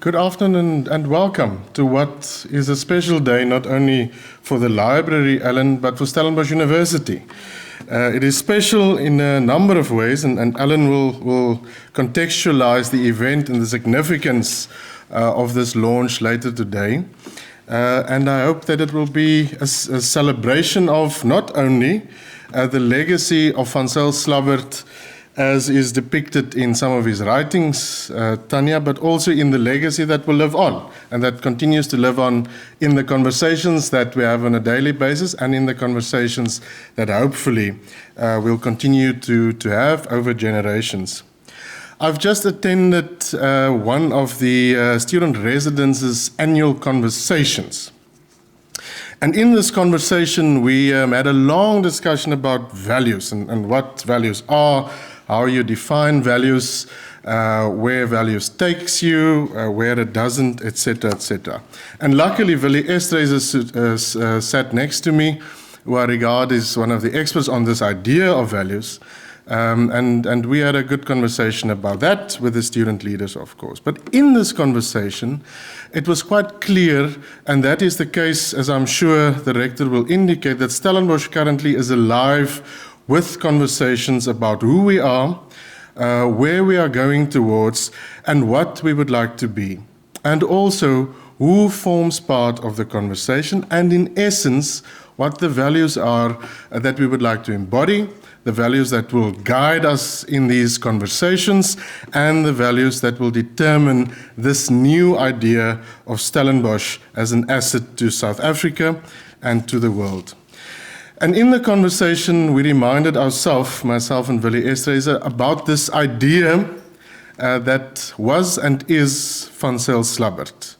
Good afternoon and welcome to what is a special day not only for the library, Alan, but for Stellenbosch University. It is special in a number of ways, and Alan will contextualize the event and the significance of this launch later today. And I hope that it will be a celebration of not only the legacy of Van Zyl Slabbert as is depicted in some of his writings, Tanya, but also in the legacy that will live on and that continues to live on in the conversations that we have on a daily basis and in the conversations that hopefully we'll continue to have over generations. I've just attended one of the student residence's annual conversations. And in this conversation, we had a long discussion about values and what values are, how you define values, where values takes you, where it doesn't, etc., etc. And luckily, Willie Estreisen sat next to me, who I regard as one of the experts on this idea of values. And we had a good conversation about that with the student leaders, of course. But in this conversation, it was quite clear, and that is the case, as I'm sure the rector will indicate, that Stellenbosch currently is alive with conversations about who we are, where we are going towards, and what we would like to be. And also, who forms part of the conversation, and in essence, what the values are that we would like to embody, the values that will guide us in these conversations, and the values that will determine this new idea of Stellenbosch as an asset to South Africa and to the world. And in the conversation, we reminded ourselves, myself and Willie Estreisen, about this idea that was and is Van Zyl Slabbert.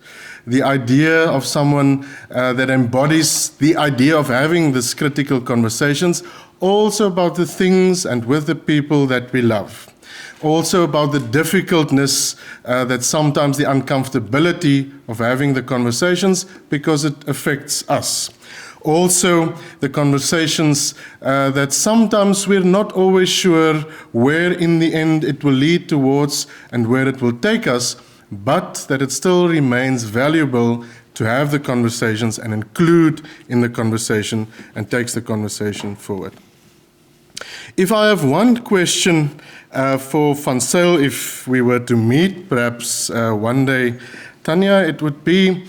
The idea of someone that embodies the idea of having these critical conversations, also about the things and with the people that we love. Also about the difficultness that sometimes the uncomfortability of having the conversations because it affects us. Also, the conversations that sometimes we're not always sure where in the end it will lead towards and where it will take us, but that it still remains valuable to have the conversations and include in the conversation and takes the conversation forward. If I have one question for Van Zyl, if we were to meet perhaps one day, Tanya, it would be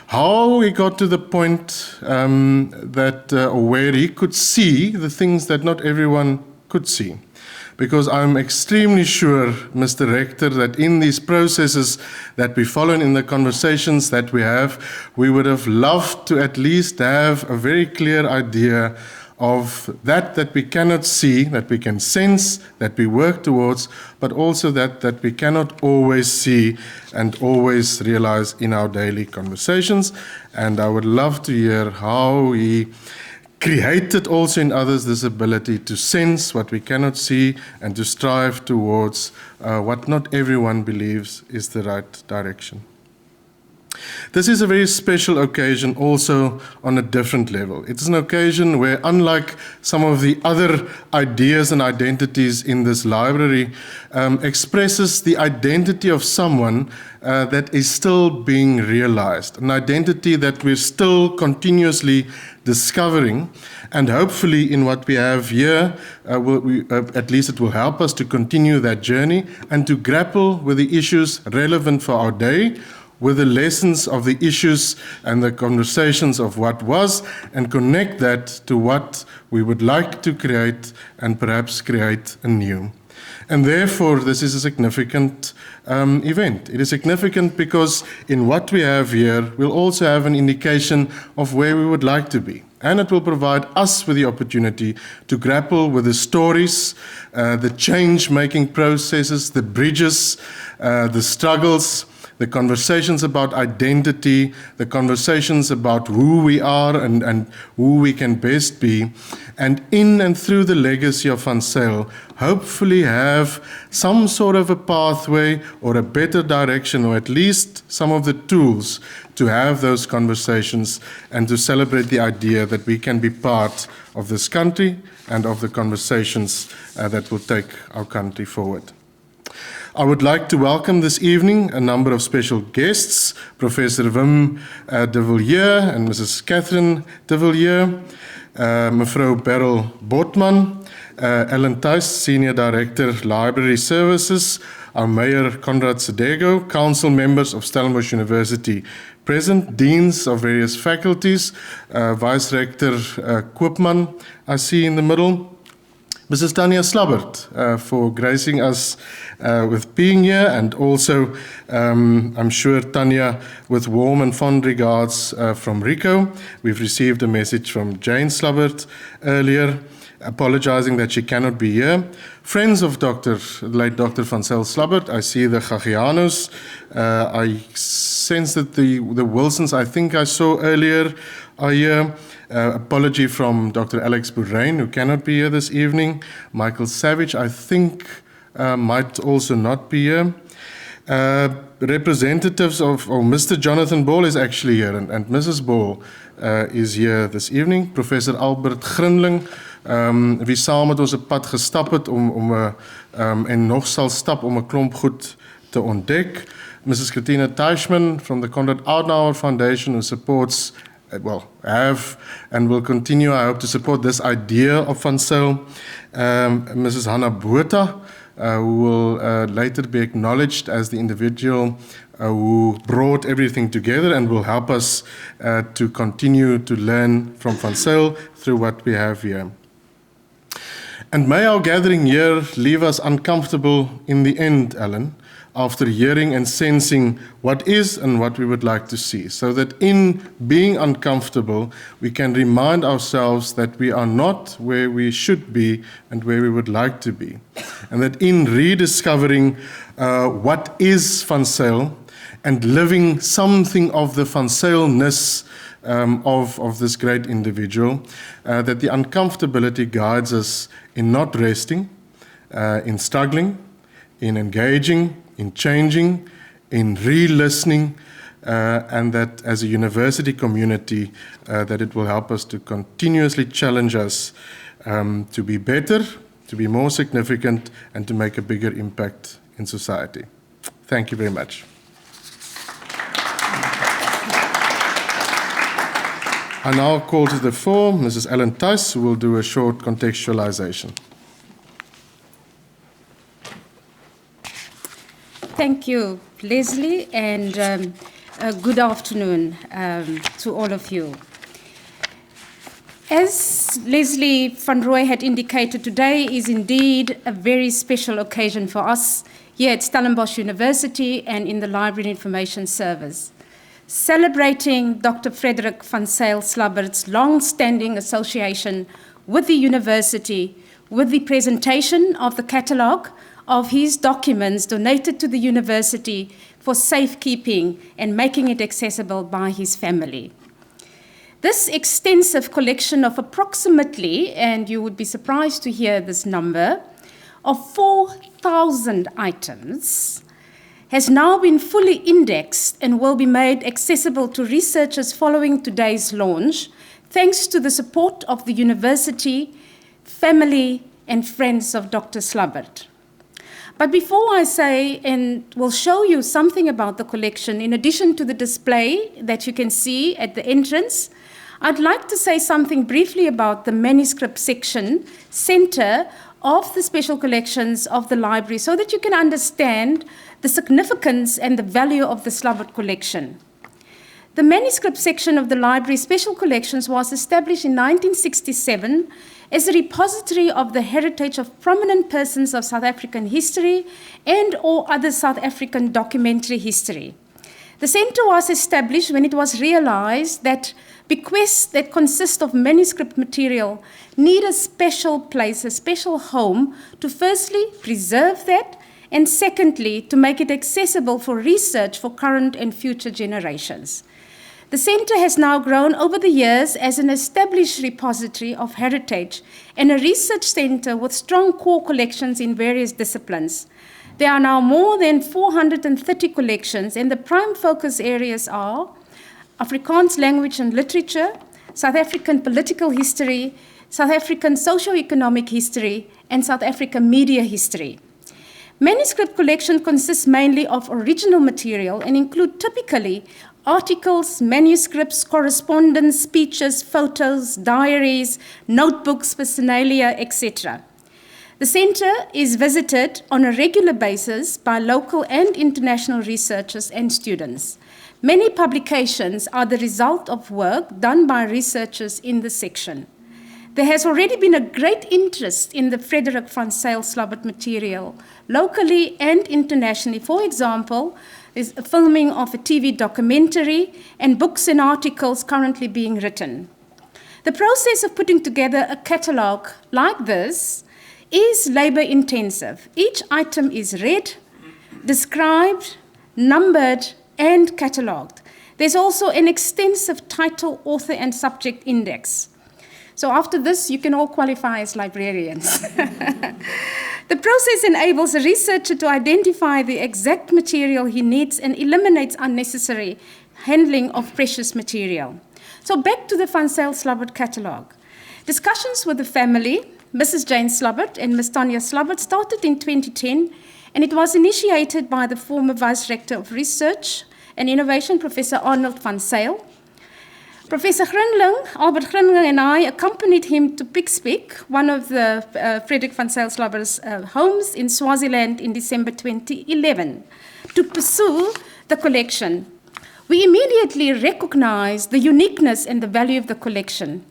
how he got to the point where he could see the things that not everyone could see. Because I'm extremely sure, Mr. Rector, that in these processes that we follow in the conversations that we have, we would have loved to at least have a very clear idea of that we cannot see, that we can sense, that we work towards, but also that we cannot always see and always realize in our daily conversations. And I would love to hear how he created also in others this ability to sense what we cannot see and to strive towards what not everyone believes is the right direction. This is a very special occasion also on a different level. It is an occasion where, unlike some of the other ideas and identities in this library, expresses the identity of someone that is still being realized, an identity that we're still continuously discovering, and hopefully in what we have here, at least it will help us to continue that journey and to grapple with the issues relevant for our day, with the lessons of the issues and the conversations of what was, and connect that to what we would like to create and perhaps create anew. And therefore, this is a significant event. It is significant because in what we have here, we'll also have an indication of where we would like to be. And it will provide us with the opportunity to grapple with the stories, the change-making processes, the bridges, the struggles, the conversations about identity, the conversations about who we are and who we can best be, and in and through the legacy of Van Zyl, hopefully have some sort of a pathway or a better direction, or at least some of the tools to have those conversations and to celebrate the idea that we can be part of this country and of the conversations that will take our country forward. I would like to welcome this evening a number of special guests, Professor Wim de Villiers and Mrs. Catherine de Villiers, Mevrou Beryl Botman, Ellen Thuis, Senior Director, Library Services, our Mayor Conrad Sedego, council members of Stellenbosch University present, deans of various faculties, Vice Rector Koopman, I see in the middle, Mrs. Tanya Slabbert for gracing us with being here, and also, I'm sure, Tanya, with warm and fond regards from Rico. We've received a message from Jane Slabbert earlier, apologizing that she cannot be here. Friends of late Dr. Van Zyl Slabbert, I see the Gagianos. I sense that the Wilsons, I think I saw earlier, are here. Apology from Dr. Alex Bourain, who cannot be here this evening. Michael Savage, I think, might also not be here. Representatives of Mr. Jonathan Ball is actually here, and Mrs. Ball is here this evening. Professor Albert Grinling, wie saam met ons 'n pad gestap het en nog sal stap om 'n klomp goed te ontdek. Mrs. Christina Teichmann from the Konrad Adenauer Foundation, who supports, have and will continue, I hope, to support this idea of Van Zyl. Mrs. Hannah Botha, who will later be acknowledged as the individual who brought everything together and will help us to continue to learn from Van Zyl through what we have here. And may our gathering here leave us uncomfortable in the end, Alan, after hearing and sensing what is and what we would like to see, so that in being uncomfortable, we can remind ourselves that we are not where we should be and where we would like to be. And that in rediscovering what is Van Zyl and living something of the Van Zylness of this great individual, that the uncomfortability guides us in not resting, in struggling, in engaging, in changing, in re-listening, and that as a university community, that it will help us to continuously challenge us to be better, to be more significant, and to make a bigger impact in society. Thank you very much. I now call to the fore Mrs. Ellen Thuis, who will do a short contextualization. Thank you, Leslie, and good afternoon to all of you. As Leslie Van Rooy had indicated, today is indeed a very special occasion for us here at Stellenbosch University and in the Library and Information Service, celebrating Dr. Frederik Van Zyl Slabbert's long-standing association with the university, with the presentation of the catalogue of his documents donated to the university for safekeeping and making it accessible by his family. This extensive collection of approximately, and you would be surprised to hear this number, of 4,000 items, has now been fully indexed and will be made accessible to researchers following today's launch, thanks to the support of the university, family, and friends of Dr. Slabbert. But before I say and will show you something about the collection, in addition to the display that you can see at the entrance, I'd like to say something briefly about the manuscript section, center of the special collections of the library, so that you can understand the significance and the value of the Slabbert collection. The manuscript section of the library special collections was established in 1967 as a repository of the heritage of prominent persons of South African history and or other South African documentary history. The center was established when it was realized that bequests that consist of manuscript material need a special place, a special home, to firstly preserve that, and secondly, to make it accessible for research for current and future generations. The center has now grown over the years as an established repository of heritage and a research center with strong core collections in various disciplines. There are now more than 430 collections, and the prime focus areas are Afrikaans language and literature, South African political history, South African socio-economic history, and South African media history. Manuscript collection consists mainly of original material and include typically articles, manuscripts, correspondence, speeches, photos, diaries, notebooks, personalia, etc. The Centre is visited on a regular basis by local and international researchers and students. Many publications are the result of work done by researchers in the section. There has already been a great interest in the Frederik Van Zyl Slabbert material, locally and internationally. For example, there's a filming of a TV documentary and books and articles currently being written. The process of putting together a catalogue like this is labor-intensive. Each item is read, described, numbered, and catalogued. There's also an extensive title, author, and subject index. So after this, you can all qualify as librarians. The process enables a researcher to identify the exact material he needs and eliminates unnecessary handling of precious material. So back to the Van Zyl Slabbert catalogue. Discussions with the family, Mrs. Jane Slabbert and Ms. Tanya Slabbert, started in 2010, and it was initiated by the former Vice Rector of Research and Innovation, Professor Arnold Van Zyl. Professor Grinling, Albert Grinling, and I accompanied him to Pikspik, one of the Frederik Van Zyl Slabbert's homes in Swaziland in December 2011, to pursue the collection. We immediately recognized the uniqueness and the value of the collection.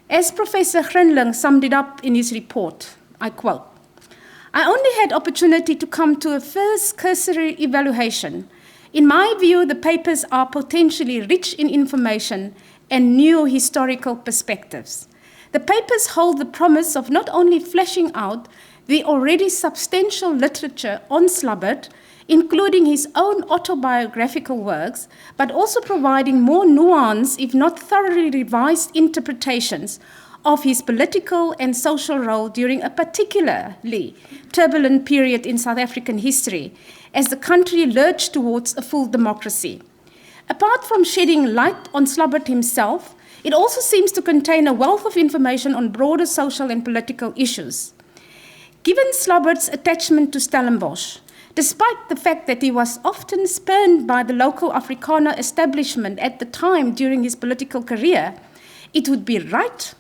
As Professor Grinling summed it up in his report, I quote, "I only had opportunity to come to a first cursory evaluation. In my view, the papers are potentially rich in information and new historical perspectives. The papers hold the promise of not only fleshing out the already substantial literature on Slabbert, including his own autobiographical works, but also providing more nuanced, if not thoroughly revised interpretations of his political and social role during a particularly turbulent period in South African history, as the country lurched towards a full democracy. Apart from shedding light on Slabbert himself, it also seems to contain a wealth of information on broader social and political issues. Given Slabbert's attachment to Stellenbosch, despite the fact that he was often spurned by the local Afrikaner establishment at the time during his political career, it would be right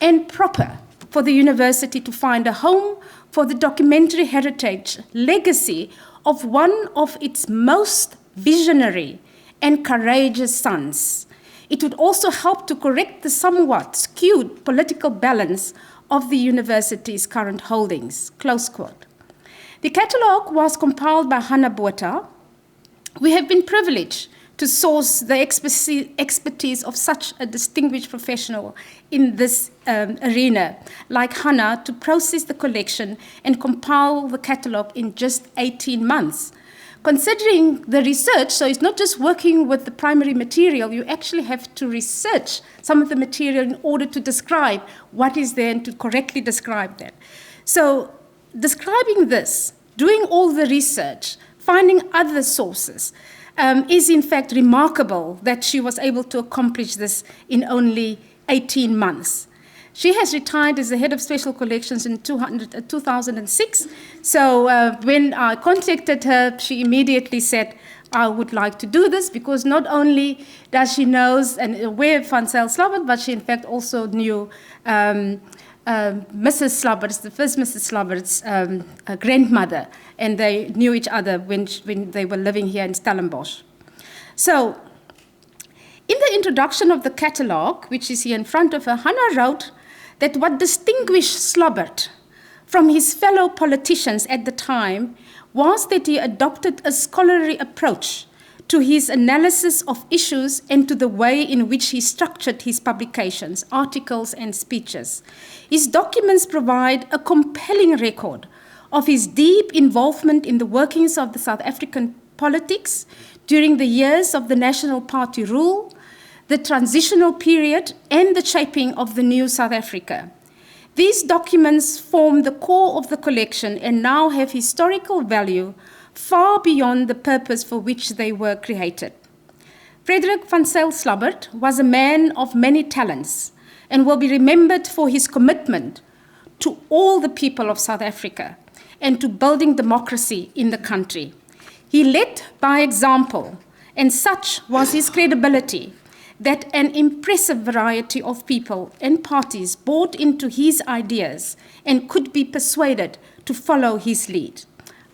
and proper for the university to find a home for the documentary heritage legacy of one of its most visionary and courageous sons. It would also help to correct the somewhat skewed political balance of the university's current holdings." Close quote. The catalogue was compiled by Hannah Botha. We have been privileged to source the expertise of such a distinguished professional in this arena, like Hannah, to process the collection and compile the catalogue in just 18 months. Considering the research, so it's not just working with the primary material, you actually have to research some of the material in order to describe what is there and to correctly describe that. So describing this, doing all the research, finding other sources, is in fact remarkable that she was able to accomplish this in only 18 months. She has retired as the head of special collections in 2006. So when I contacted her, she immediately said, I would like to do this, because not only does she knows and aware of Van Zyl Slabbert, but she in fact also knew Mrs. Slabbert's, the first Mrs. Slabbert's grandmother, and they knew each other when they were living here in Stellenbosch. So, in the introduction of the catalogue, which is here in front of her, Hannah wrote that what distinguished Slabbert from his fellow politicians at the time was that he adopted a scholarly approach to his analysis of issues and to the way in which he structured his publications, articles, and speeches. His documents provide a compelling record of his deep involvement in the workings of the South African politics during the years of the National Party rule, the transitional period, and the shaping of the new South Africa. These documents form the core of the collection and now have historical value far beyond the purpose for which they were created. Frederik Van Zyl Slabbert was a man of many talents and will be remembered for his commitment to all the people of South Africa and to building democracy in the country. He led by example, and such was his credibility that an impressive variety of people and parties bought into his ideas and could be persuaded to follow his lead.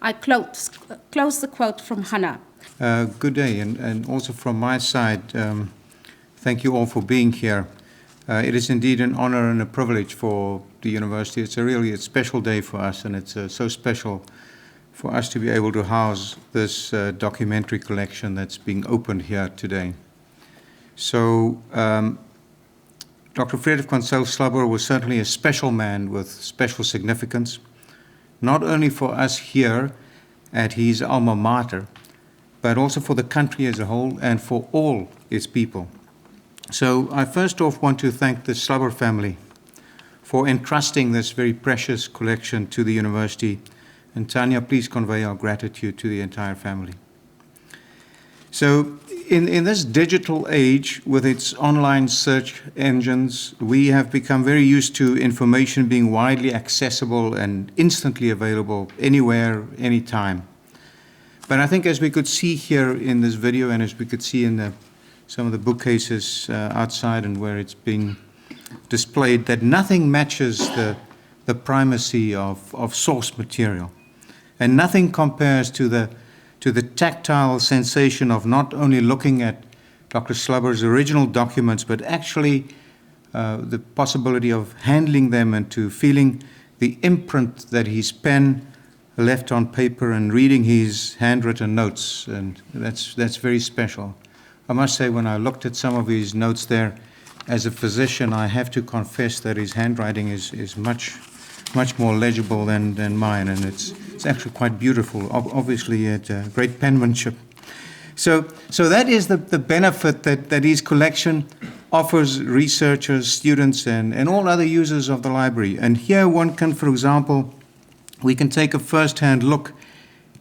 I close the quote from Hannah. Good day, and also from my side, thank you all for being here. It is indeed an honor and a privilege for the university. It's really a special day for us, and it's so special for us to be able to house this documentary collection that's being opened here today. So, Dr. Frederik Van Zyl Slabbert was certainly a special man with special significance, not only for us here at his alma mater, but also for the country as a whole and for all its people. So I first off want to thank the Slabbert family for entrusting this very precious collection to the university. And Tanya, please convey our gratitude to the entire family. So in this digital age with its online search engines, we have become very used to information being widely accessible and instantly available anywhere, anytime. But I think as we could see here in this video, and as we could see in some of the bookcases outside and where it's being displayed, that nothing matches the primacy of source material. And nothing compares to the tactile sensation of not only looking at Dr. Slabbert's original documents, but actually the possibility of handling them and to feeling the imprint that his pen left on paper and reading his handwritten notes, and that's very special. I must say, when I looked at some of his notes there, as a physician, I have to confess that his handwriting is much more legible than mine, and it's actually quite beautiful. Obviously, it's great penmanship. So that is the benefit that his collection offers researchers, students, and all other users of the library. And here one can, for example, we can take a first-hand look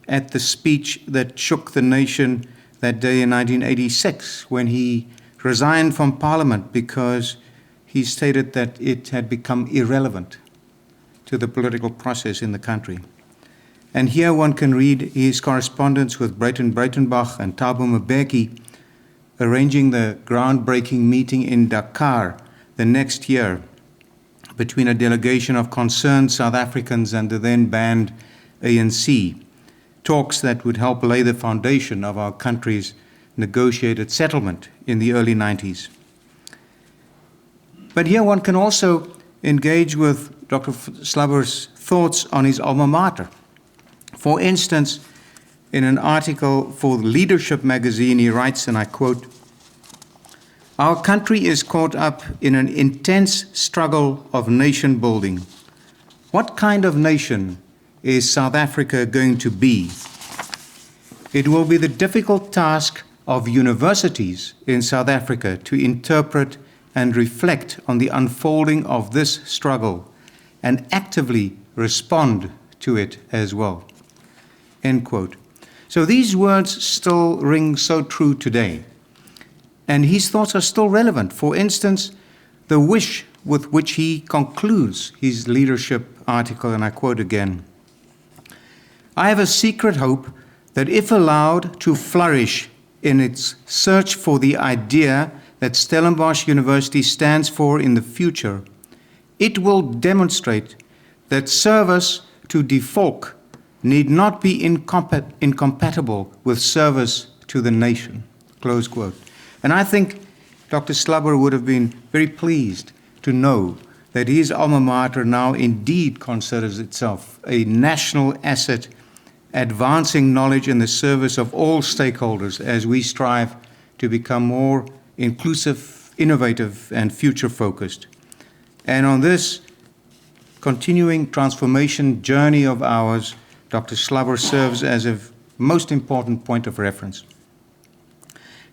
at the speech that shook the nation that day in 1986 when he resigned from Parliament because he stated that it had become irrelevant to the political process in the country. And here one can read his correspondence with Breyten Breitenbach and Thabo Mbeki, arranging the groundbreaking meeting in Dakar the next year between a delegation of concerned South Africans and the then banned ANC, talks that would help lay the foundation of our country's negotiated settlement in the early 90s. But here one can also engage with Dr. Slabbert's thoughts on his alma mater. For instance, in an article for Leadership magazine, he writes, and I quote, "Our country is caught up in an intense struggle of nation building. What kind of nation is South Africa going to be? It will be the difficult task of universities in South Africa to interpret and reflect on the unfolding of this struggle and actively respond to it as well." End quote. So these words still ring so true today. And his thoughts are still relevant. For instance, the wish with which he concludes his leadership article, and I quote again, "I have a secret hope that if allowed to flourish in its search for the idea that Stellenbosch University stands for in the future, it will demonstrate that service to die Volk need not be incompatible with service to the nation." Close quote. And I think Dr. Slabbert would have been very pleased to know that his alma mater now indeed considers itself a national asset, advancing knowledge in the service of all stakeholders as we strive to become more inclusive, innovative, and future-focused. And on this continuing transformation journey of ours, Dr. Slabbert serves as a most important point of reference.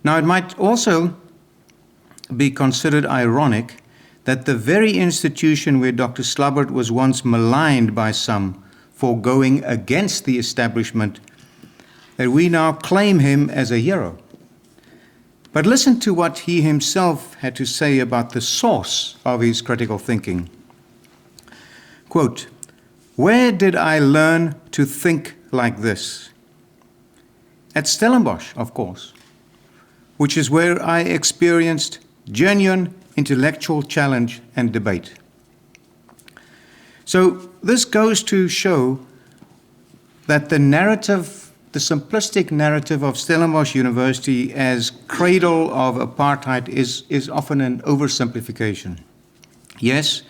Now, it might also be considered ironic that the very institution where Dr. Slabbert was once maligned by some for going against the establishment, that we now claim him as a hero. But listen to what he himself had to say about the source of his critical thinking. Quote, Where did I learn to think like this? At Stellenbosch, of course, which is where I experienced genuine intellectual challenge and debate. So this goes to show that the narrative, the simplistic narrative of Stellenbosch University as cradle of apartheid is often an oversimplification. Yes,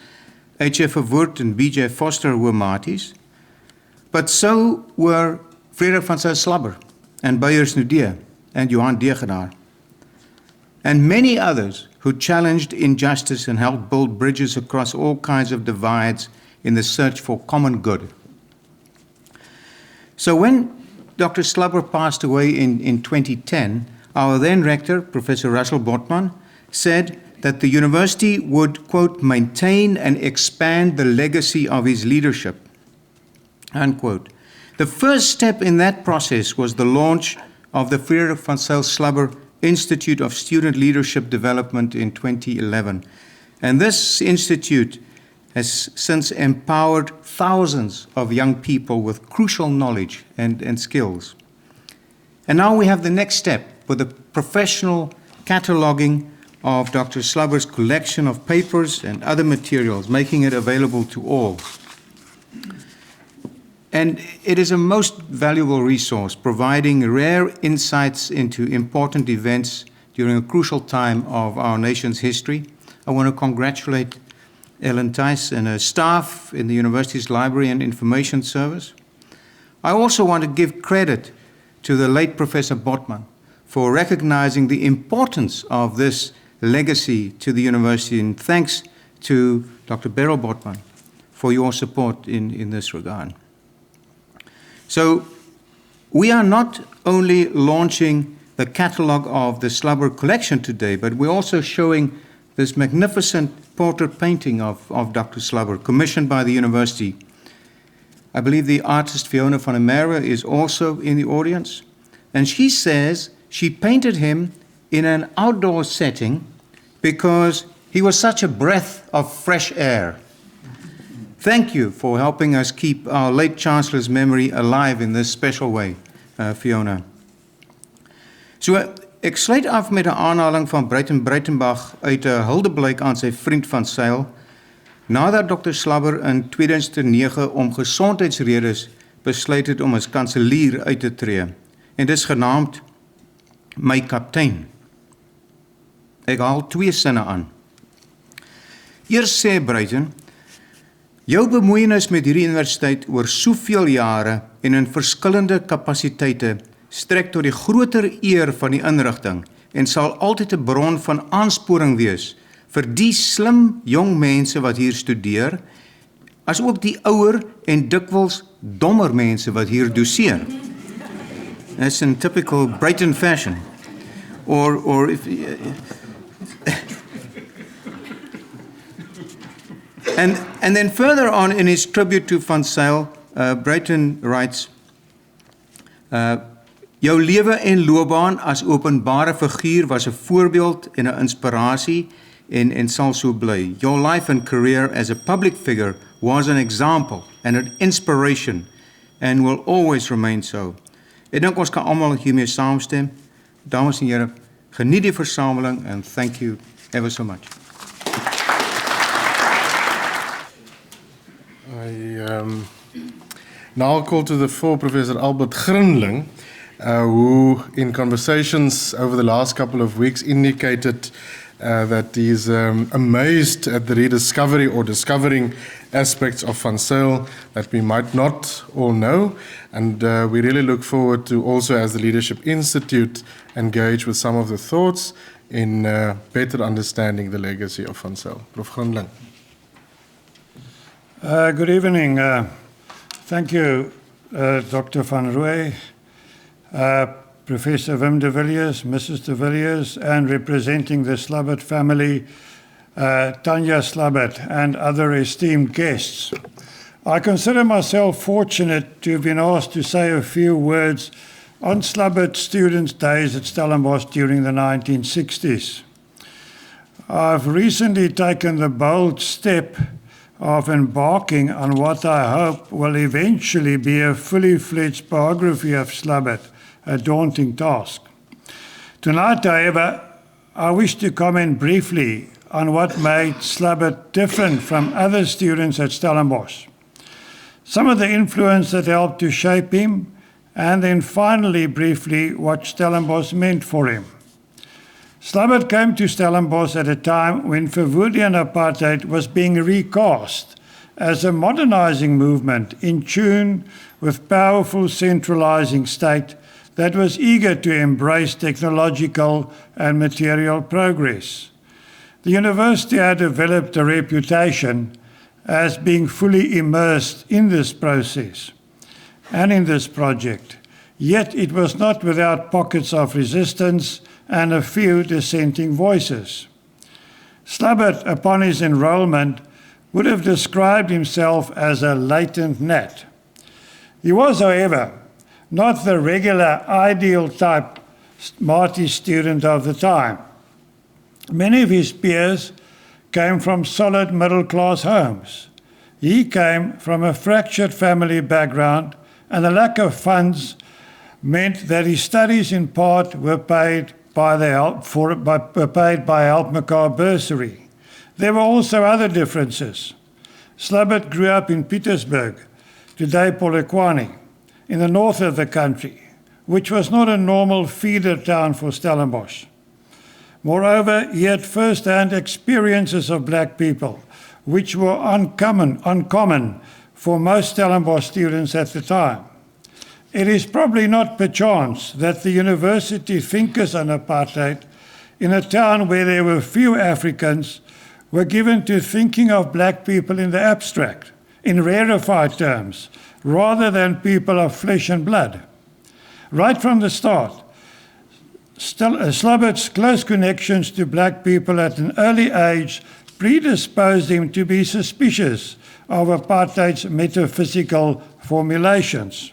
H.F. Verwoerd and B.J. Foster were Maties, but so were Frederik Van Zyl Slabbert and Beyers Naudé and Johan Degenaar, and many others who challenged injustice and helped build bridges across all kinds of divides in the search for common good. So when Dr. Slabbert passed away in 2010, our then rector, Professor Russell Botman, said that the university would, quote, maintain and expand the legacy of his leadership, unquote. The first step in that process was the launch of the Frederik Van Zyl Slabbert Institute of Student Leadership Development in 2011. And this institute has since empowered thousands of young people with crucial knowledge and skills. And now we have the next step with the professional cataloging of Dr. Slabbert's collection of papers and other materials, making it available to all. And it is a most valuable resource, providing rare insights into important events during a crucial time of our nation's history. I want to congratulate Ellen Tice and her staff in the university's Library and Information Service. I also want to give credit to the late Professor Botman for recognizing the importance of this legacy to the university, and thanks to Dr. Beryl Botman for your support in this regard. So we are not only launching the catalogue of the Slabbert collection today, but we're also showing this magnificent portrait painting of Dr. Slabbert, commissioned by the university. I believe the artist Fiona van der Merwe is also in the audience, and she says she painted him in an outdoor setting because he was such a breath of fresh air. Thank you for helping us keep our late Chancellor's memory alive in this special way, Fiona. So ek sluit af met 'n aanhaling van Breitenbach uit 'n huldeblyk aan sy vriend Van Zyl, nadat Dr. Slabbert in 2009 om gesondheidsredes besluit het om as kanselier uit te tree. En dis genaamd My Kaptein. Ek haal 2 sinne aan. Eers sê Breiten, jou bemoeienis met hierdie universiteit oor soveel jare en in verskillende kapasiteite strek tot die groter eer van die inrigting en sal altyd 'n bron van aansporing wees vir die slim jong mense wat hier studeer, as ook die ouer en dikwels dommer mense wat hier doseer. That's in typical Brighton fashion. Or if and then further on in his tribute to Van Zyl, Breiten writes, jou lewe en loopbaan as openbare figuur was 'n voorbeeld en 'n inspirasie en sal so bly. Your life and career as a public figure was an example and an inspiration and will always remain so. Ek dink ons kan almal hiermee saamstem. Dames en here, geniet die versameling and thank you ever so much. I now call to the fore Professor Albert Grinling, who in conversations over the last couple of weeks indicated that he's amazed at the rediscovery or discovering aspects of Van Zyl that we might not all know, and we really look forward to also, as the Leadership Institute, engage with some of the thoughts in better understanding the legacy of Van Zyl. Prof. Grinling. Good evening. Thank you, Dr. Van Rooij, Professor Wim de Villiers, Mrs. de Villiers, and representing the Slabbert family, Tanya Slabbert, and other esteemed guests. I consider myself fortunate to have been asked to say a few words on Slabbert students' days at Stellenbosch during the 1960s. I've recently taken the bold step of embarking on what I hope will eventually be a fully fledged biography of Slabbert, a daunting task. Tonight, however, I wish to comment briefly on what made Slabbert different from other students at Stellenbosch, some of the influence that helped to shape him, and then finally, briefly, what Stellenbosch meant for him. Slabbert came to Stellenbosch at a time when Verwoerdian apartheid was being recast as a modernizing movement in tune with powerful centralizing state that was eager to embrace technological and material progress. The university had developed a reputation as being fully immersed in this process and in this project, yet it was not without pockets of resistance and a few dissenting voices. Slabbert, upon his enrollment, would have described himself as a latent gnat. He was, however, not the regular ideal type Marty student of the time. Many of his peers came from solid middle-class homes. He came from a fractured family background, and the lack of funds meant that his studies in part were paid by Help Mekaar bursary. There were also other differences. Slabbert grew up in Pietersburg, today Polokwane, in the north of the country, which was not a normal feeder town for Stellenbosch. Moreover, he had first-hand experiences of black people, which were uncommon for most Stellenbosch students at the time. It is probably not perchance that the university thinkers on apartheid, in a town where there were few Africans, were given to thinking of black people in the abstract, in rarefied terms, rather than people of flesh and blood. Right from the start, Slabbert's close connections to black people at an early age predisposed him to be suspicious of apartheid's metaphysical formulations.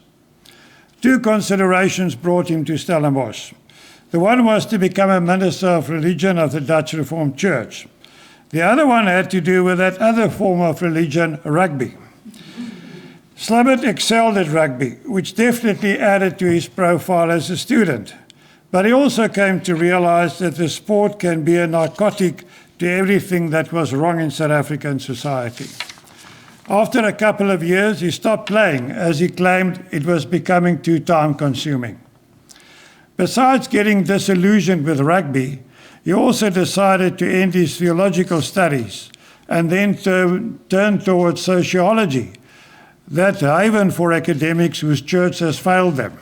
Two considerations brought him to Stellenbosch. The one was to become a minister of religion of the Dutch Reformed Church. The other one had to do with that other form of religion, rugby. Slabbert excelled at rugby, which definitely added to his profile as a student. But he also came to realize that the sport can be a narcotic to everything that was wrong in South African society. After a couple of years, he stopped playing, as he claimed it was becoming too time-consuming. Besides getting disillusioned with rugby, he also decided to end his theological studies and then turn towards sociology, that haven for academics whose church has failed them.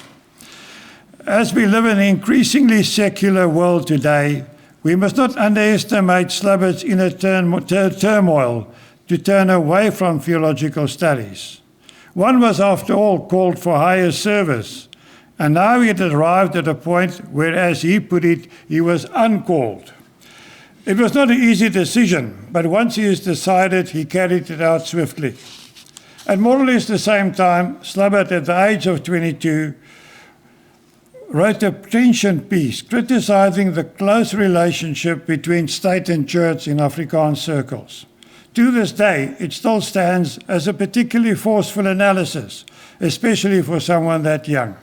As we live in an increasingly secular world today, we must not underestimate Slabbert's inner turmoil to turn away from theological studies. One was, after all, called for higher service, and now he had arrived at a point where, as he put it, he was uncalled. It was not an easy decision, but once he has decided, he carried it out swiftly. At more or less the same time, Slabbert, at the age of 22, wrote a prescient piece criticizing the close relationship between state and church in Afrikaans circles. To this day, it still stands as a particularly forceful analysis, especially for someone that young.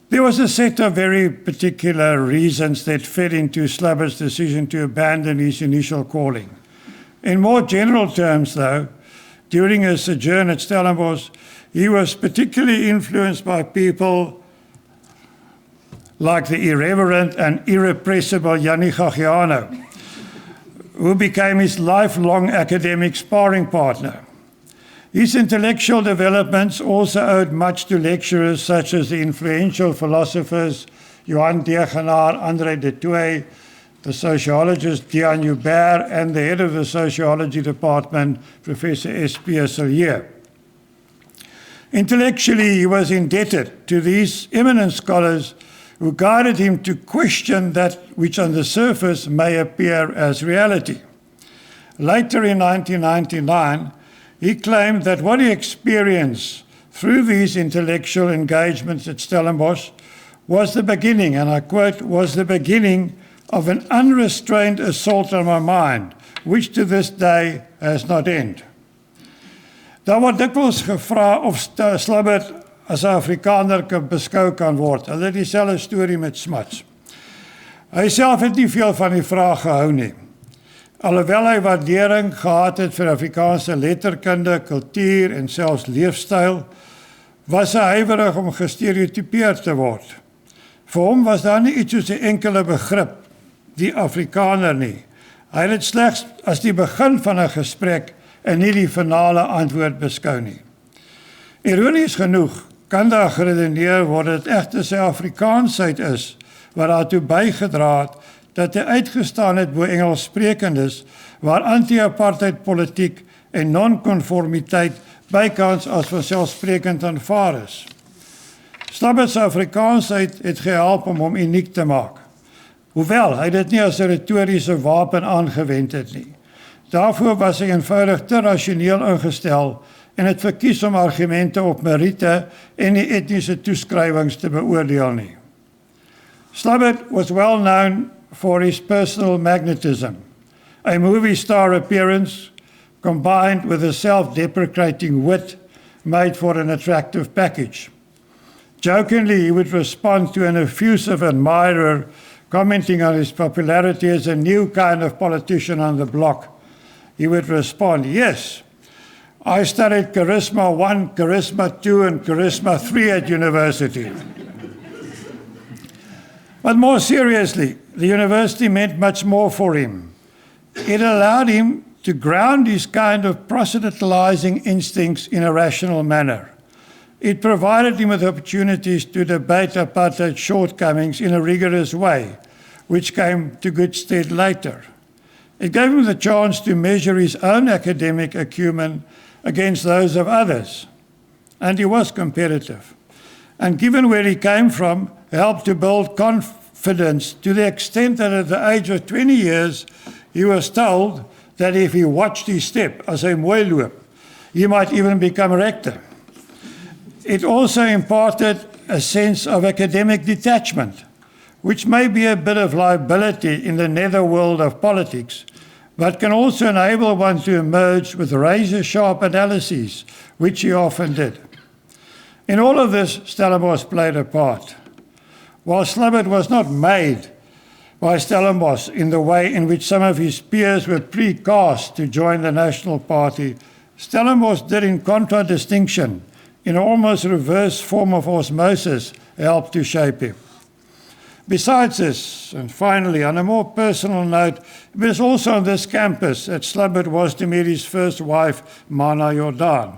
There was a set of very particular reasons that fed into Slabbert's decision to abandon his initial calling. In more general terms, though, during his sojourn at Stellenbosch, he was particularly influenced by people like the irreverent and irrepressible Jannie Gagiano, who became his lifelong academic sparring partner. His intellectual developments also owed much to lecturers such as the influential philosophers Johan Degenaar, André de Tooy, the sociologist Diane Hubert, and the head of the sociology department, Professor S.P. Sillier. Intellectually, he was indebted to these eminent scholars who guided him to question that which on the surface may appear as reality. Later in 1999, he claimed that what he experienced through these intellectual engagements at Stellenbosch was the beginning, and I quote, was the beginning of an unrestrained assault on my mind, which to this day has not end. Daar word dikwels gevra of Slabbert as 'n Afrikaner beskou kan word. Hulle het dieselfde storie met Smuts. Hy self het nie veel van die vraag gehou nie. Alhoewel hy waardering gehad het vir Afrikaanse letterkunde, kultuur en selfs leefstyl, was hy huiwerig om gestereotypeer te word. Vir hom was daar nie iets soos 'n enkele begrip, die Afrikaner nie. Hy het dit slegs as die begin van 'n gesprek en nie die finale antwoord beskou nie. Ironies genoeg kan daar geredeneer word dat dit egter sy Afrikaansheid is wat daartoe bygedra het dat hy uitgestaan het bo Engelssprekendes waar anti-apartheid politiek en non-konformiteit bykans as vanselfsprekend aanvaar is. Slabbert se Afrikaansheid het gehelp om hom uniek te maak, hoewel hy dit nie as 'n retoriese wapen aangewend het nie. Daarvoor was hy eenvoudig te rasioneel ingestel en het verkies om argumente op meriete en nie etniese toeskrywings te beoordeel nie. Slabbert was well known for his personal magnetism, a movie star appearance combined with a self-deprecating wit made for an attractive package. Jokingly, he would respond to an effusive admirer commenting on his popularity as a new kind of politician on the block. He would respond, "Yes, I studied Charisma 1, Charisma 2, and Charisma 3 at university." But more seriously, the university meant much more for him. It allowed him to ground his kind of proselytizing instincts in a rational manner. It provided him with opportunities to debate apartheid shortcomings in a rigorous way, which came to good stead later. It gave him the chance to measure his own academic acumen against those of others, and he was competitive. And given where he came from, helped to build confidence to the extent that at the age of 20 years, he was told that if he watched his step as a mooi loop, he might even become rector. It also imparted a sense of academic detachment, which may be a bit of liability in the netherworld of politics, but can also enable one to emerge with razor-sharp analyses, which he often did. In all of this, Stellenbosch played a part. While Slabbert was not made by Stellenbosch in the way in which some of his peers were precast to join the National Party, Stellenbosch did in contradistinction, in an almost reverse form of osmosis, help to shape him. Besides this, and finally, on a more personal note, it was also on this campus that Slabbert was to meet his first wife, Mana Jordan.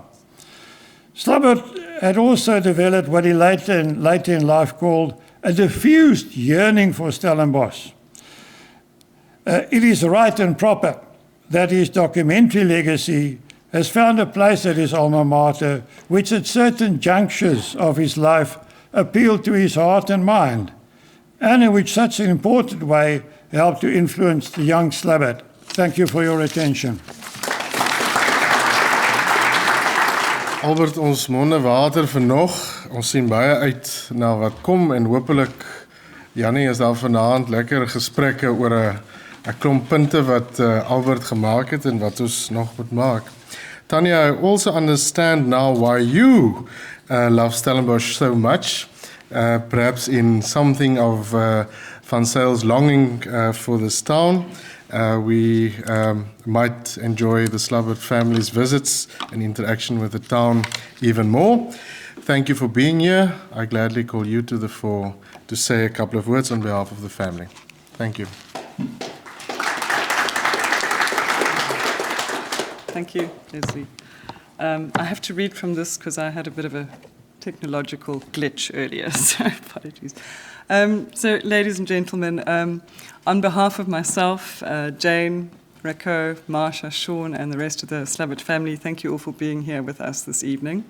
Slabbert had also developed what he later in life called a diffused yearning for Stellenbosch. It is right and proper that his documentary legacy has found a place at his alma mater, which at certain junctures of his life appealed to his heart and mind, and in which such an important way helped to influence the young Slabbert. Thank you for your attention. Albert, ons monde water vir nog. Ons sien baie uit na wat kom en hopelik, Jannie, is daar vanaand lekker gesprekke oor 'n klomp punte wat Albert gemaak het en wat ons nog moet maak. Tanya, I also understand now why you love Stellenbosch so much, perhaps in something of Van Zyl's longing for this town. We might enjoy the Slabbert family's visits and interaction with the town even more. Thank you for being here. I gladly call you to the fore to say a couple of words on behalf of the family. Thank you. Thank you, Leslie. I have to read from this because I had a bit of a technological glitch earlier, so apologies. So, ladies and gentlemen, on behalf of myself, Jane, Rako, Marsha, Sean, and the rest of the Slabbert family, thank you all for being here with us this evening.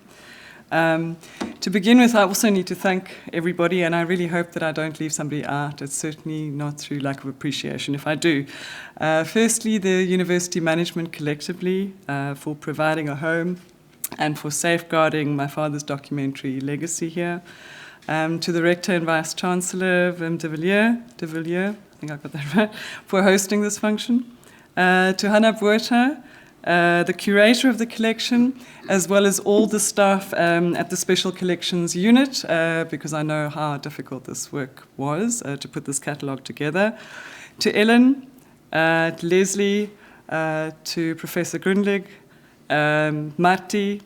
To begin with, I also need to thank everybody, and I really hope that I don't leave somebody out. It's certainly not through lack of appreciation if I do. Firstly, the University Management collectively for providing a home and for safeguarding my father's documentary legacy here. To the Rector and Vice-Chancellor, Wim de Villiers, I think I got that right, for hosting this function. To Hannah Botha, the curator of the collection, as well as all the staff at the Special Collections Unit, because I know how difficult this work was to put this catalogue together. To Ellen, to Leslie, to Professor Grundlig, Marti,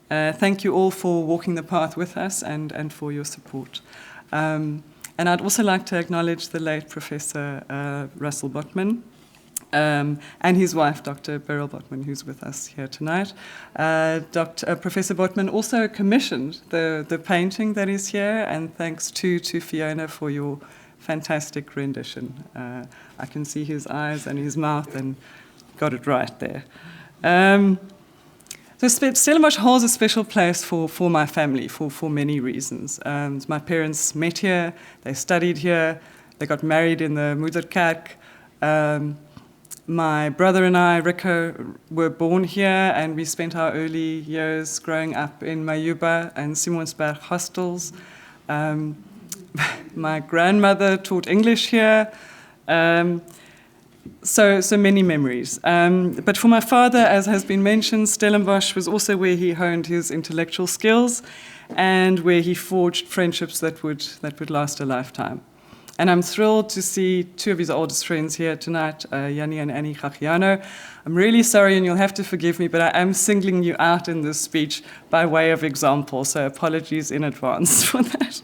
thank you all for walking the path with us and for your support. And I'd also like to acknowledge the late Professor Russell Botman, and his wife, Dr. Beryl Botman, who's with us here tonight. Professor Botman also commissioned the painting that is here, and thanks to Fiona for your fantastic rendition. I can see his eyes and his mouth and got it right there. So Stellenbosch holds a special place for my family for many reasons. My parents met here, they studied here, they got married in the Moederkerk. My brother and I, Gericke, were born here, and we spent our early years growing up in Mayuba and Simonsberg hostels. My grandmother taught English here. So many memories. But for my father, as has been mentioned, Stellenbosch was also where he honed his intellectual skills and where he forged friendships that would last a lifetime. And I'm thrilled to see two of his oldest friends here tonight, Yanni and Annie Gagiano. I'm really sorry, and you'll have to forgive me, but I am singling you out in this speech by way of example, so apologies in advance for that.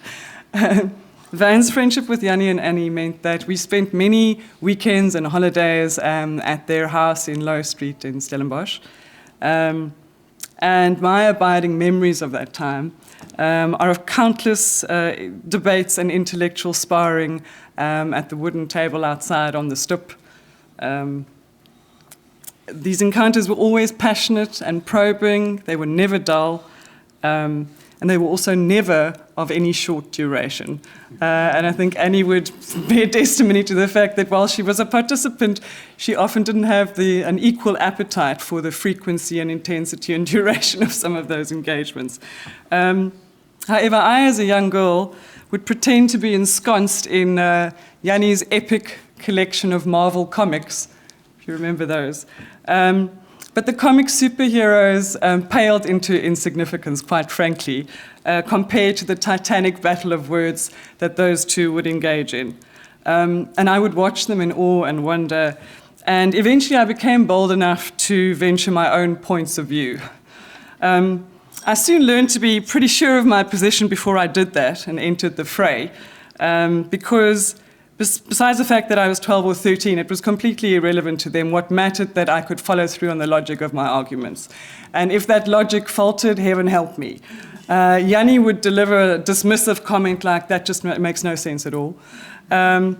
Van's friendship with Yanni and Annie meant that we spent many weekends and holidays at their house in Low Street in Stellenbosch. And my abiding memories of that time are of countless debates and intellectual sparring at the wooden table outside on the stoep. These encounters were always passionate and probing. They were never dull. And they were also never of any short duration. And I think Annie would bear testimony to the fact that while she was a participant, she often didn't have an equal appetite for the frequency and intensity and duration of some of those engagements. However, I, as a young girl, would pretend to be ensconced in Yanni's epic collection of Marvel comics, if you remember those. But the comic superheroes paled into insignificance, quite frankly, compared to the titanic battle of words that those two would engage in. And I would watch them in awe and wonder, and eventually I became bold enough to venture my own points of view. I soon learned to be pretty sure of my position before I did that and entered the fray, because besides the fact that I was 12 or 13, it was completely irrelevant to them. What mattered that I could follow through on the logic of my arguments. And if that logic faltered, heaven help me. Yanni would deliver a dismissive comment like, that just makes no sense at all. And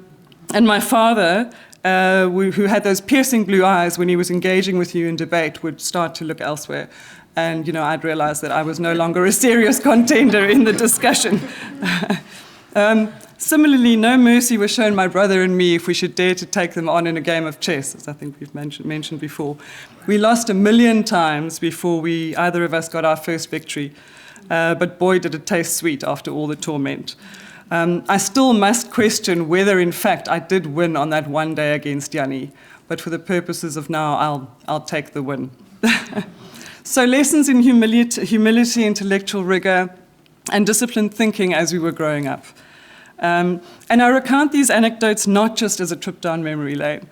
my father, who had those piercing blue eyes when he was engaging with you in debate, would start to look elsewhere. And, I'd realize that I was no longer a serious contender in the discussion. Similarly, no mercy was shown my brother and me if we should dare to take them on in a game of chess, as I think we've mentioned before. We lost 1,000,000 times before either of us got our first victory, but boy, did it taste sweet after all the torment. I still must question whether, in fact, I did win on that one day against Yanni, but for the purposes of now, I'll take the win. So lessons in humility, intellectual rigor, and disciplined thinking as we were growing up. And I recount these anecdotes not just as a trip down memory lane.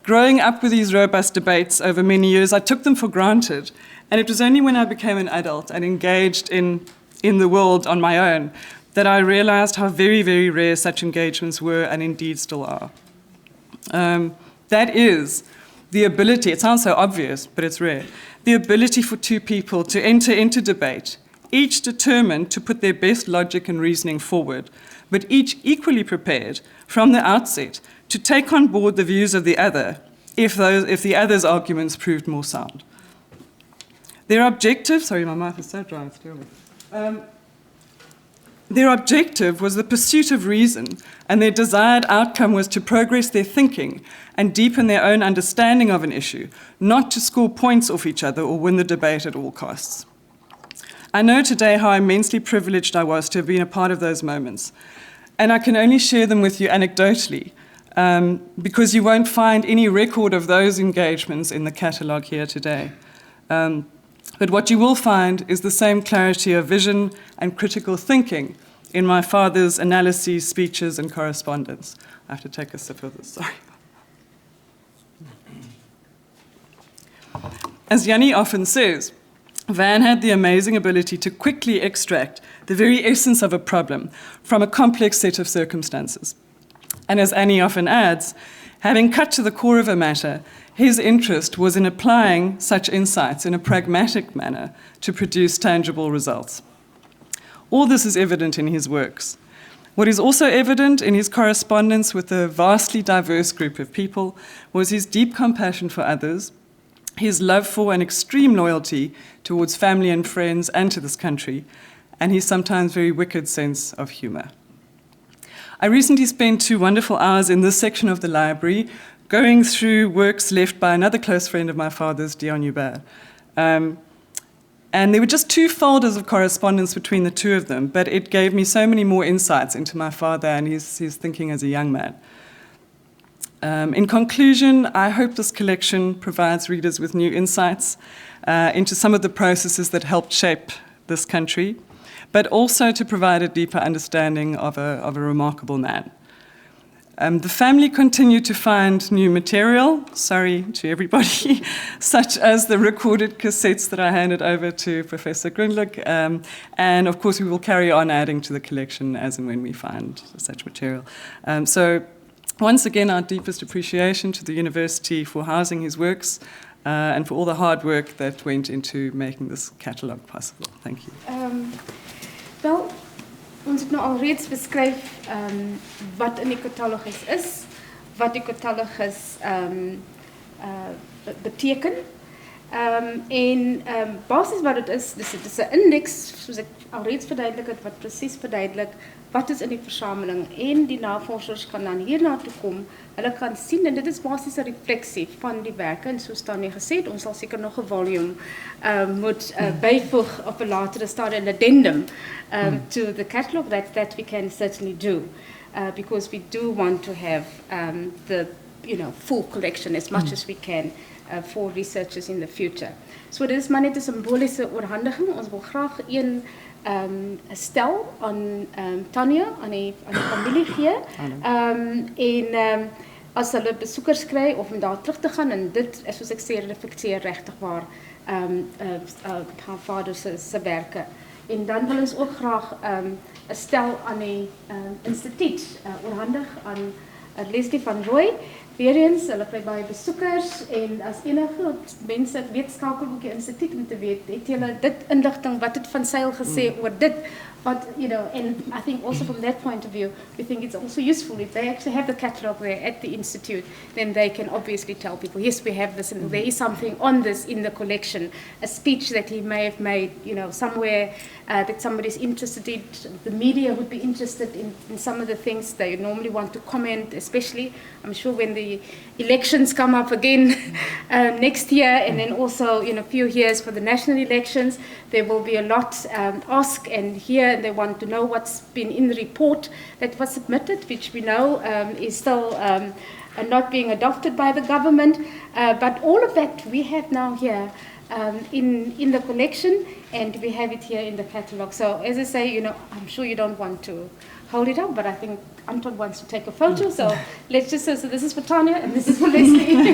Growing up with these robust debates over many years, I took them for granted. And it was only when I became an adult and engaged in the world on my own that I realized how very, very rare such engagements were and indeed still are. That is the ability, it sounds so obvious, but it's rare, the ability for two people to enter into debate, each determined to put their best logic and reasoning forward, but each equally prepared from the outset to take on board the views of the other if the other's arguments proved more sound. Their objective, sorry, my mouth is so dry, it's terrible. Their objective was the pursuit of reason, and their desired outcome was to progress their thinking and deepen their own understanding of an issue, not to score points off each other or win the debate at all costs. I know today how immensely privileged I was to have been a part of those moments, and I can only share them with you anecdotally, because you won't find any record of those engagements in the catalogue here today. But what you will find is the same clarity of vision and critical thinking in my father's analyses, speeches, and correspondence. I have to take a sip of this, sorry. As Jannie often says, Van had the amazing ability to quickly extract the very essence of a problem from a complex set of circumstances. And as Annie often adds, having cut to the core of a matter, his interest was in applying such insights in a pragmatic manner to produce tangible results. All this is evident in his works. What is also evident in his correspondence with a vastly diverse group of people was his deep compassion for others, his love for and extreme loyalty towards family and friends and to this country, and his sometimes very wicked sense of humour. I recently spent 2 wonderful hours in this section of the library going through works left by another close friend of my father's, Dion Hubert. And there were just 2 folders of correspondence between the 2 of them, but it gave me so many more insights into my father and his thinking as a young man. In conclusion, I hope this collection provides readers with new insights into some of the processes that helped shape this country, but also to provide a deeper understanding of a remarkable man. The family continued to find new material, sorry to everybody, such as the recorded cassettes that I handed over to Professor Grundlich, and of course we will carry on adding to the collection as and when we find such material. So once again, our deepest appreciation to the university for housing his works and for all the hard work that went into making this catalogue possible. Thank you. Wel, ons het nou al reeds beskryf wat in die catalogus is, wat die catalogus beteken. Basis wat dit is, dis 'n indeks, soos ek al reeds verduidelik het, wat presies verduidelik wat is in die versameling, en die navorsers kan dan hierna toe kom, hulle kan sien, en dit is basies 'n refleksie van die werke, en soos Tanya gesê het, ons sal seker nog 'n volume moet byvoeg op 'n latere stadium, an addendum to the catalogue, that we can certainly do, because we do want to have the full collection as much as we can for researchers in the future. So dit is maar net 'n simboliese oorhandiging. Ons wil graag een stel aan Tanya, aan die familie gee. As hulle besoekers kry of om daar terug te gaan, en dit, soos ek sê, reflekteer regtig waar haar vader se werke. En dan wil ons ook graag 'n stel aan die instituut oorhandig aan Leslie van Rooi. Weer eens, hulle kry baie besoekers, en as enige mense weet, skakel ook die instituut om te weet, het julle dit inligting, wat het Van Zyl gesê oor dit, what, and I think also from that point of view, we think it's also useful if they actually have the catalogue there at the institute, then they can obviously tell people, yes, we have this, and there is something on this in the collection, a speech that he may have made, somewhere that somebody's interested in, the media would be interested in some of the things they normally want to comment, especially, I'm sure when the elections come up again next year, and then also in a few years for the national elections, there will be a lot asked and here, and they want to know what's been in the report that was submitted, which we know is still not being adopted by the government. But all of that we have now here in the collection, and we have it here in the catalogue. So as I say, I'm sure you don't want to hold it up, but I think Anton wants to take a photo, so let's just say, so this is for Tanya, and this is for Leslie. You want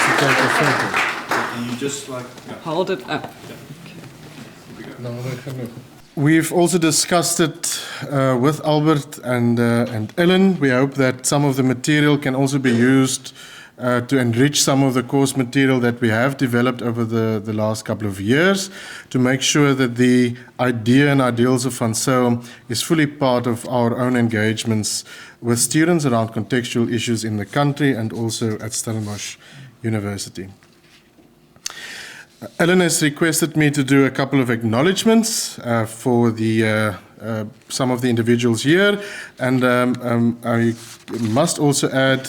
to take a photo? You just hold it up. We've also discussed it with Albert and Ellen. We hope that some of the material can also be used to enrich some of the course material that we have developed over the last couple of years, to make sure that the idea and ideals of Van Zyl is fully part of our own engagements with students around contextual issues in the country and also at Stellenbosch University. Ellen has requested me to do a couple of acknowledgements for some of the individuals here, and I must also add,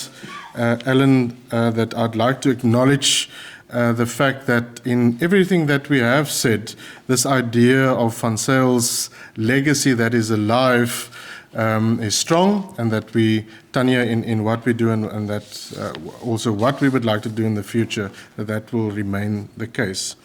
Ellen, that I'd like to acknowledge the fact that in everything that we have said, this idea of Van Zyl's legacy that is alive is strong, and that we, Tanya, in what we do and that also what we would like to do in the future, that will remain the case.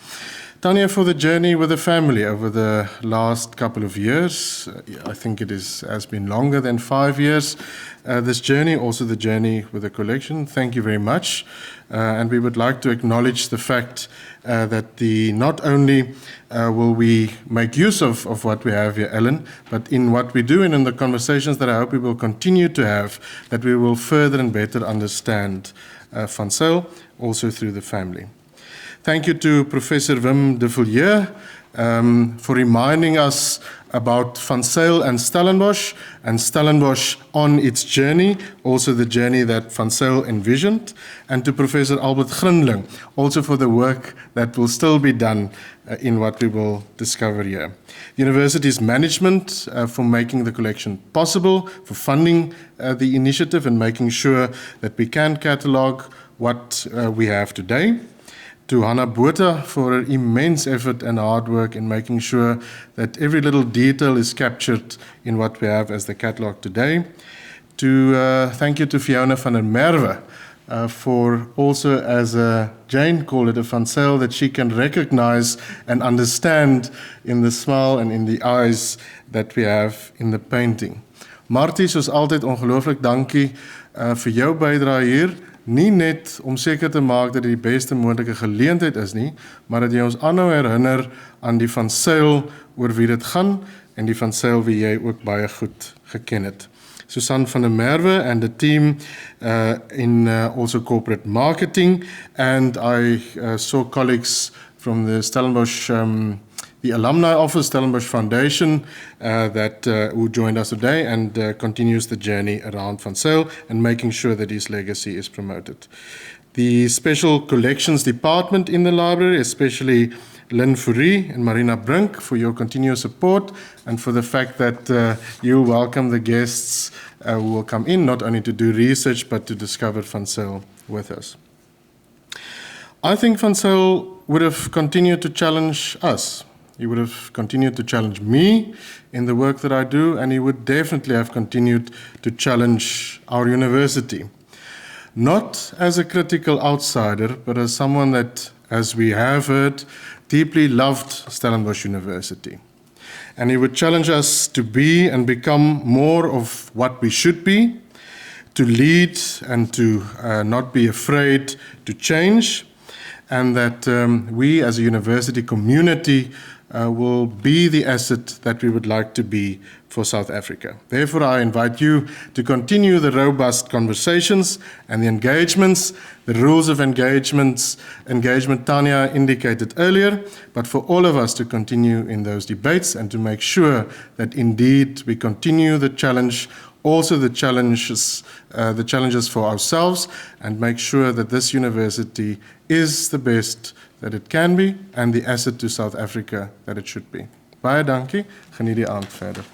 Tanya, for the journey with the family over the last couple of years, I think it has been longer than 5 years, this journey, also the journey with the collection, thank you very much. And we would like to acknowledge the fact that not only will we make use of what we have here, Ellen, but in what we do and in the conversations that I hope we will continue to have, that we will further and better understand Van Zyl, also through the family. Thank you to Professor Wim de Villiers for reminding us about Van Zyl and Stellenbosch on its journey, also the journey that Van Zyl envisioned, and to Professor Albert Grindling, also for the work that will still be done in what we will discover here. The university's management for making the collection possible, for funding the initiative and making sure that we can catalogue what we have today. To Hannah Botha for her immense effort and hard work in making sure that every little detail is captured in what we have as the catalogue today. Thank you to Fiona van der Merwe for also, as Jane called it, a Van Zyl that she can recognize and understand in the smile and in the eyes that we have in the painting. Martie, soos altyd ongelooflik dankie vir jou bydrae hier. Nie net om seker te maak dat dit die beste moontlike geleentheid is nie, maar dat jy ons aanhou herinner aan die Van Zyl oor wie dit gaan en die Van Zyl wie jy ook baie goed geken het. Susan van der Merwe and the team in also corporate marketing, and I saw colleagues from the Stellenbosch the Alumni Office, Stellenbosch Foundation, who joined us today and continues the journey around Van Zyl and making sure that his legacy is promoted. The Special Collections Department in the library, especially Lynn Fourie and Marina Brink, for your continuous support and for the fact that you welcome the guests who will come in, not only to do research, but to discover Van Zyl with us. I think Van Zyl would have continued to challenge us. He would have continued to challenge me in the work that I do, and he would definitely have continued to challenge our university. Not as a critical outsider, but as someone that, as we have heard, deeply loved Stellenbosch University. And he would challenge us to be and become more of what we should be, to lead and to not be afraid to change, and that we as a university community will be the asset that we would like to be for South Africa. Therefore, I invite you to continue the robust conversations and the engagements, the rules of engagement Tanya indicated earlier, but for all of us to continue in those debates and to make sure that indeed we continue the challenge, also the challenges for ourselves, and make sure that this university is the best that it can be and the asset to South Africa that it should be. Baie dankie, geniet die aand verder.